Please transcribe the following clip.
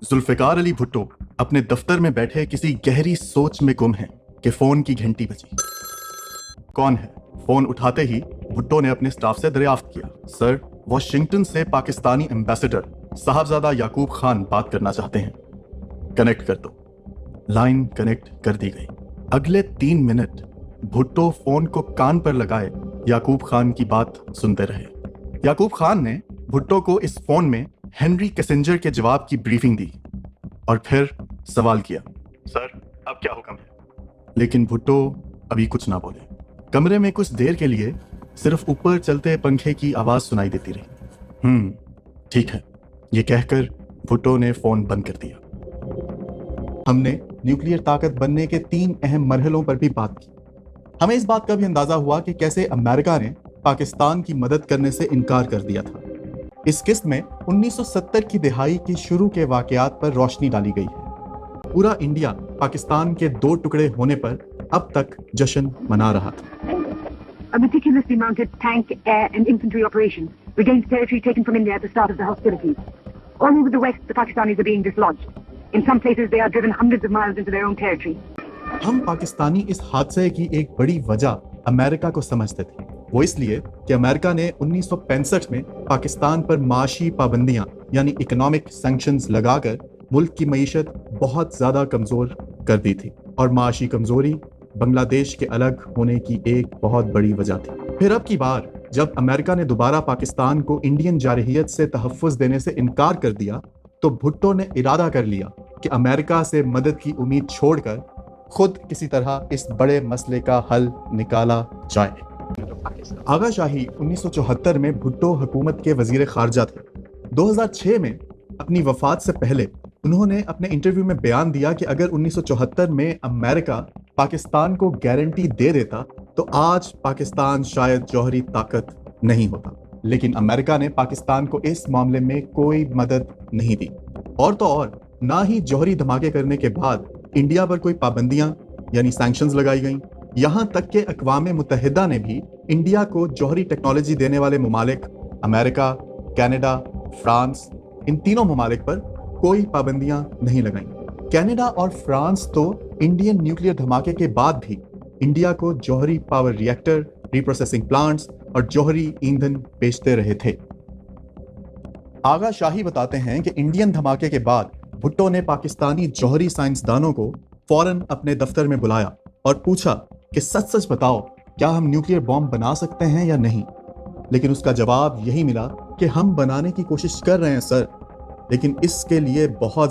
जुल्फ़िकार अली भुट्टो अपने दफ्तर में बैठे किसी गहरी सोच में गुम हैं कि फोन की घंटी बजी। कौन है? फोन उठाते ही भुट्टो ने अपने स्टाफ से दरियाफ्त किया, सर, वॉशिंगटन से पाकिस्तानी एम्बेसडर साहबजादा याकूब खान बात करना चाहते हैं, कनेक्ट कर दो। लाइन कनेक्ट कर दी गई। अगले 3 मिनट भुट्टो फोन को कान पर लगाए याकूब खान की बात सुनते रहे। याकूब खान ने भुट्टो को इस फोन में हेनरी किसिंजर के जवाब की ब्रीफिंग दी और फिर सवाल किया, सर अब क्या हुक्म है? लेकिन भुट्टो अभी कुछ ना बोले। कमरे में कुछ देर के लिए सिर्फ ऊपर चलते पंखे की आवाज सुनाई देती रही। ठीक है, ये कहकर भुट्टो ने फोन बंद कर दिया। हमने न्यूक्लियर ताकत बनने के 3 अहम मरहलों पर भी बात की। हमें इस बात का भी अंदाजा हुआ कि कैसे अमेरिका ने पाकिस्तान की मदद करने से इनकार कर दिया था। इस किस्त में 1970 की दिहाई की शुरू के वाकयात पर रोशनी डाली गई है। पूरा इंडिया पाकिस्तान के 2 टुकड़े होने पर अब तक जश्न मना रहा था। A meticulously mounted tank, air and infantry operation regained territory taken from India at the start of the hostilities. All over the west, the Pakistanis are being dislodged. In some places, they are driven hundreds of miles into their own territory. हम पाकिस्तानी इस हादसे की एक बड़ी वजह America को समझते थे। वो इसलिए कि अमेरिका ने 1965 में पाकिस्तान पर माशी पाबंदियां यानी इकोनॉमिक सैंक्शंस लगाकर मुल्क की मईशत बहुत ज़्यादा कमज़ोर कर दी थी, और माशी कमज़ोरी बांग्लादेश के अलग होने की एक बहुत बड़ी वजह थी। फिर अब की बार जब अमेरिका ने दोबारा पाकिस्तान को इंडियन जारहियत से तहफ़्फ़ुज़ देने से इनकार कर दिया, तो भुट्टो ने इरादा कर लिया कि अमेरिका से मदद की उम्मीद छोड़कर खुद किसी तरह इस बड़े मसले का हल निकाला जाए। आगा शाही 1974 में भुट्टो हुकूमत के वजीर खारजा थे। 2006 में अपनी वफात से पहले उन्होंने अपने इंटरव्यू में बयान दिया कि अगर 1974 में अमेरिका पाकिस्तान को गारंटी दे देता तो आज पाकिस्तान शायद जौहरी ताकत नहीं होता। लेकिन अमेरिका ने पाकिस्तान को इस मामले में कोई मदद नहीं दी, और तो और ना ही जौहरी धमाके करने के बाद इंडिया पर कोई पाबंदियां यानी सैंक्शंस लगाई गईं। यहाँ तक कि अक़वाम मुत्तहिदा ने भी इंडिया को जौहरी टेक्नोलॉजी देने वाले ममालिक अमेरिका, कनाडा, फ्रांस, इन तीनों ममालिक पर कोई पाबंदियां नहीं लगाईं। कनाडा और फ्रांस तो इंडियन न्यूक्लियर धमाके के बाद भी इंडिया को जौहरी पावर रिएक्टर, रिप्रोसेसिंग प्लांट्स और जौहरी ईंधन बेचते रहे थे। आगा शाही बताते हैं कि इंडियन धमाके के बाद भुट्टो ने पाकिस्तानी जौहरी साइंसदानों को फौरन अपने दफ्तर में बुलाया और पूछा कि सच सच बताओ, क्या हम न्यूक्लियर बॉम्ब बना सकते हैं या नहीं? लेकिन उसका जवाब यही मिला कि हम बनाने की कोशिश कर रहे हैं सर, लेकिन इसके लिए बहुत